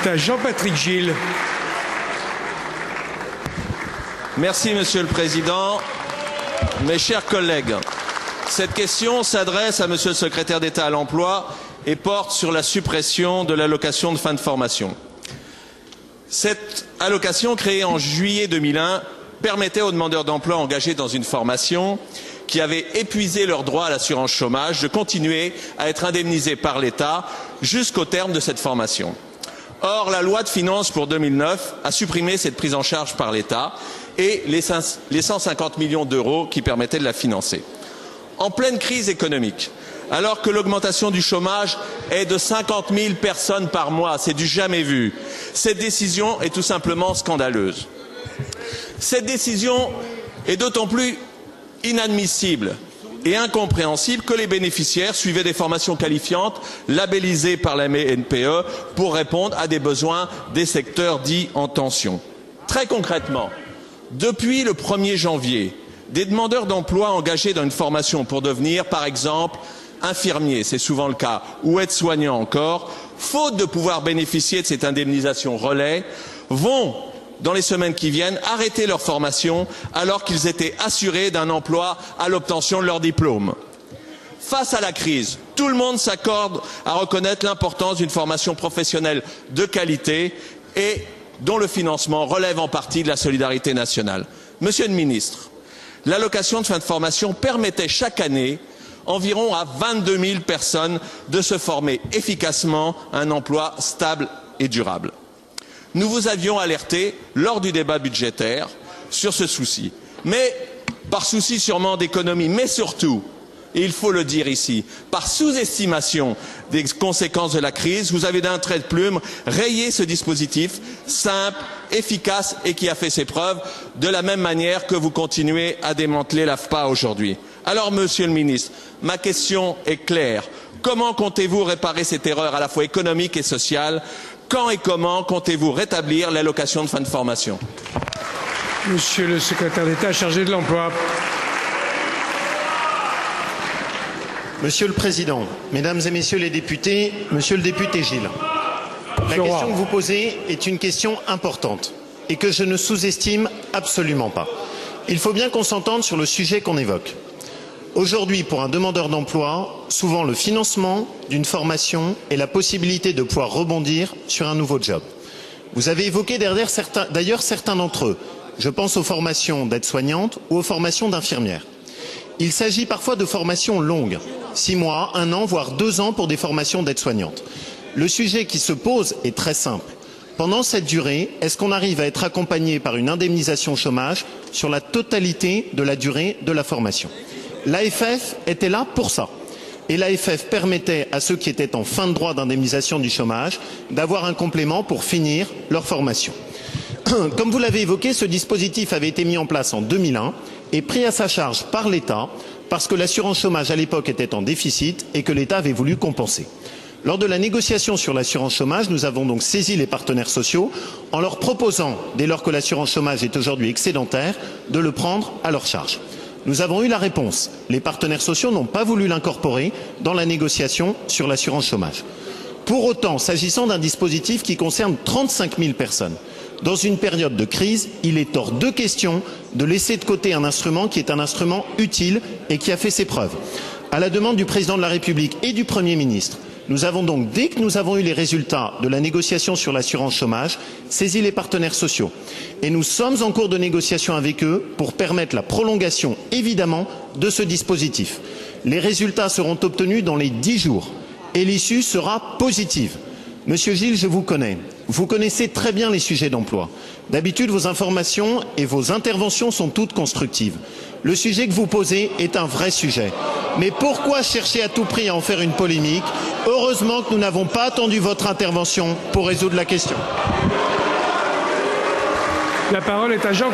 est à Jean-Patrick Gille. Merci, Monsieur le Président. Mes chers collègues, cette question s'adresse à Monsieur le Secrétaire d'État à l'Emploi et porte sur la suppression de l'allocation de fin de formation. Cette allocation, créée en juillet 2001, permettait aux demandeurs d'emploi engagés dans une formation qui avaient épuisé leur droit à l'assurance chômage de continuer à être indemnisés par l'État jusqu'au terme de cette formation. Or, la loi de finances pour 2009 a supprimé cette prise en charge par l'État et les 150 millions d'euros qui permettaient de la financer. En pleine crise économique, alors que l'augmentation du chômage est de 50 000 personnes par mois, c'est du jamais vu, cette décision est tout simplement scandaleuse. Cette décision est d'autant plus inadmissible et incompréhensible que les bénéficiaires suivaient des formations qualifiantes labellisées par la NPE pour répondre à des besoins des secteurs dits en tension. Très concrètement, depuis le 1er janvier, des demandeurs d'emploi engagés dans une formation pour devenir, par exemple, infirmier, c'est souvent le cas, ou aide-soignant encore, faute de pouvoir bénéficier de cette indemnisation relais, vont dans les semaines qui viennent, arrêter leur formation alors qu'ils étaient assurés d'un emploi à l'obtention de leur diplôme. Face à la crise, tout le monde s'accorde à reconnaître l'importance d'une formation professionnelle de qualité et dont le financement relève en partie de la solidarité nationale. Monsieur le ministre, l'allocation de fin de formation permettait chaque année environ à 22 000 personnes de se former efficacement à un emploi stable et durable. Nous vous avions alerté lors du débat budgétaire sur ce souci. Mais par souci sûrement d'économie, mais surtout, et il faut le dire ici, par sous-estimation des conséquences de la crise, vous avez d'un trait de plume rayé ce dispositif simple, efficace et qui a fait ses preuves, de la même manière que vous continuez à démanteler l'AFPA aujourd'hui. Alors, Monsieur le Ministre, ma question est claire. Comment comptez-vous réparer cette erreur à la fois économique et sociale ? Quand et comment comptez-vous rétablir l'allocation de fin de formation? Monsieur le Secrétaire d'État chargé de l'Emploi. Monsieur le Président, Mesdames et Messieurs les députés, Monsieur le député Gille, la question que vous posez est une question importante et que je ne sous-estime absolument pas. Il faut bien qu'on s'entende sur le sujet qu'on évoque. Aujourd'hui, pour un demandeur d'emploi, souvent le financement d'une formation et la possibilité de pouvoir rebondir sur un nouveau job. Vous avez évoqué d'ailleurs certains d'entre eux. Je pense aux formations d'aide-soignante ou aux formations d'infirmières. Il s'agit parfois de formations longues, 6 mois, 1 an, voire 2 ans pour des formations d'aide-soignante. Le sujet qui se pose est très simple. Pendant cette durée, est-ce qu'on arrive à être accompagné par une indemnisation chômage sur la totalité de la durée de la formation ? L'AFF était là pour ça. Et l'AFF permettait à ceux qui étaient en fin de droit d'indemnisation du chômage d'avoir un complément pour finir leur formation. Comme vous l'avez évoqué, ce dispositif avait été mis en place en 2001 et pris à sa charge par l'État parce que l'assurance chômage à l'époque était en déficit et que l'État avait voulu compenser. Lors de la négociation sur l'assurance chômage, nous avons donc saisi les partenaires sociaux en leur proposant, dès lors que l'assurance chômage est aujourd'hui excédentaire, de le prendre à leur charge. Nous avons eu la réponse. Les partenaires sociaux n'ont pas voulu l'incorporer dans la négociation sur l'assurance chômage. Pour autant, s'agissant d'un dispositif qui concerne 35 000 personnes, dans une période de crise, il est hors de question de laisser de côté un instrument qui est un instrument utile et qui a fait ses preuves. À la demande du Président de la République et du Premier ministre, nous avons donc, dès que nous avons eu les résultats de la négociation sur l'assurance chômage, saisi les partenaires sociaux. Et nous sommes en cours de négociation avec eux pour permettre la prolongation, évidemment, de ce dispositif. Les résultats seront obtenus dans les 10 jours et l'issue sera positive. Monsieur Gille, je vous connais. Vous connaissez très bien les sujets d'emploi. D'habitude, vos informations et vos interventions sont toutes constructives. Le sujet que vous posez est un vrai sujet. Mais pourquoi chercher à tout prix à en faire une polémique? Heureusement que nous n'avons pas attendu votre intervention pour résoudre la question. La parole est à Jean